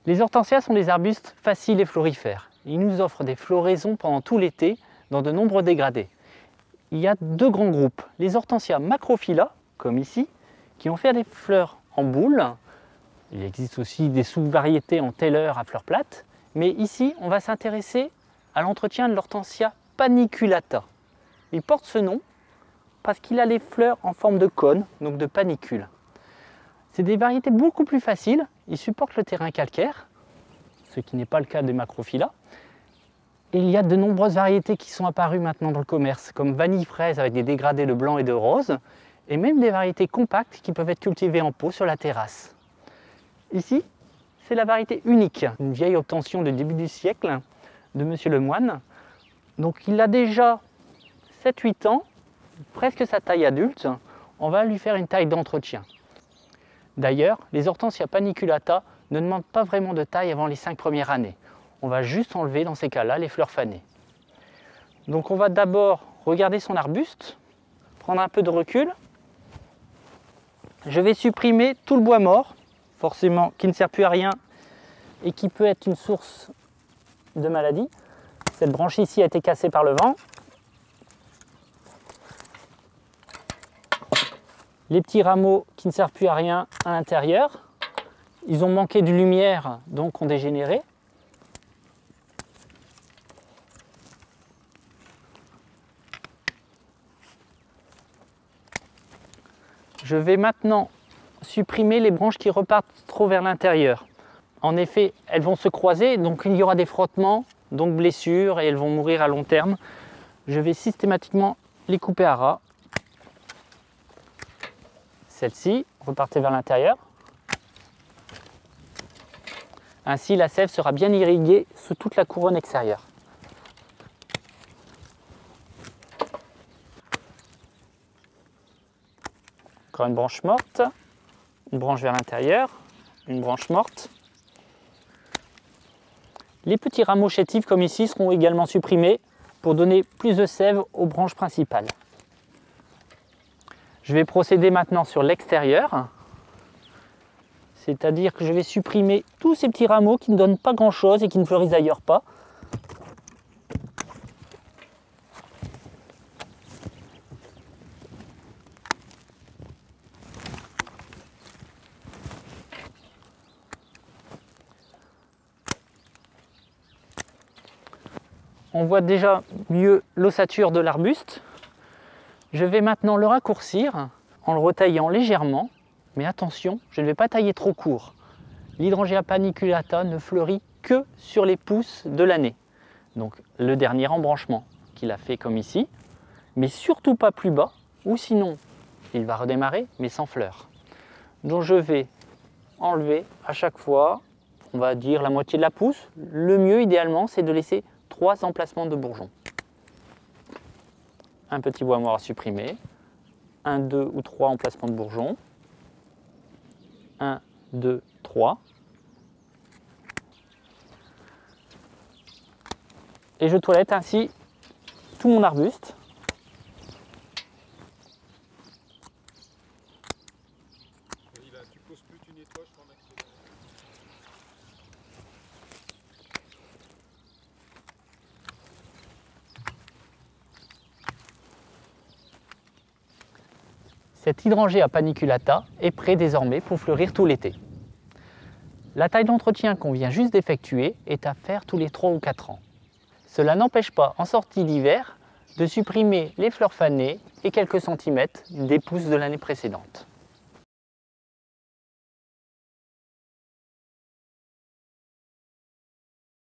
Les hortensias sont des arbustes faciles et florifères. Ils nous offrent des floraisons pendant tout l'été dans de nombreux dégradés. Il y a deux grands groupes, les hortensias macrophylla, comme ici, qui vont faire des fleurs en boule. Il existe aussi des sous-variétés en taileur à fleurs plates, mais ici on va s'intéresser à l'entretien de l'hortensia paniculata. Il porte ce nom parce qu'il a les fleurs en forme de cône, donc de panicule. C'est des variétés beaucoup plus faciles, ils supportent le terrain calcaire, ce qui n'est pas le cas des macrophylla. Et il y a de nombreuses variétés qui sont apparues maintenant dans le commerce, comme vanille fraise avec des dégradés de blanc et de rose, et même des variétés compactes qui peuvent être cultivées en pot sur la terrasse. Ici, c'est la variété unique, une vieille obtention du début du siècle de Monsieur Lemoine. Donc il a déjà 7-8 ans, presque sa taille adulte. On va lui faire une taille d'entretien. D'ailleurs, les hortensias paniculata ne demandent pas vraiment de taille avant les 5 premières années. On va juste enlever dans ces cas-là les fleurs fanées. Donc on va d'abord regarder son arbuste, prendre un peu de recul. Je vais supprimer tout le bois mort, forcément qui ne sert plus à rien et qui peut être une source de maladie. Cette branche ici a été cassée par le vent. Les petits rameaux qui ne servent plus à rien à l'intérieur, ils ont manqué de lumière, donc ont dégénéré. Je vais maintenant supprimer les branches qui repartent trop vers l'intérieur. En effet, elles vont se croiser, donc il y aura des frottements, donc blessures, et elles vont mourir à long terme. Je vais systématiquement les couper à ras. Celle-ci, repartez vers l'intérieur. Ainsi, la sève sera bien irriguée sous toute la couronne extérieure. Encore une branche morte, une branche vers l'intérieur, une branche morte. Les petits rameaux chétifs comme ici seront également supprimés pour donner plus de sève aux branches principales. Je vais procéder maintenant sur l'extérieur, c'est-à-dire que je vais supprimer tous ces petits rameaux qui ne donnent pas grand-chose et qui ne fleurissent d'ailleurs pas. On voit déjà mieux l'ossature de l'arbuste. Je vais maintenant le raccourcir en le retaillant légèrement, mais attention, je ne vais pas tailler trop court. L'hydrangea paniculata ne fleurit que sur les pousses de l'année. Donc le dernier embranchement qu'il a fait comme ici, mais surtout pas plus bas, ou sinon il va redémarrer, mais sans fleurs. Donc je vais enlever à chaque fois, on va dire la moitié de la pousse. Le mieux idéalement, c'est de laisser 3 emplacements de bourgeons. Un petit bois mort à supprimer, 1, 2 ou 3 emplacements de bourgeons, 1, 2, 3. Et je toilette ainsi tout mon arbuste. Tu poses plus, tu nettoies, je t'en accélère. Cet hydrangea paniculata est prêt désormais pour fleurir tout l'été. La taille d'entretien qu'on vient juste d'effectuer est à faire tous les 3 ou 4 ans. Cela n'empêche pas, en sortie d'hiver, de supprimer les fleurs fanées et quelques centimètres des pousses de l'année précédente.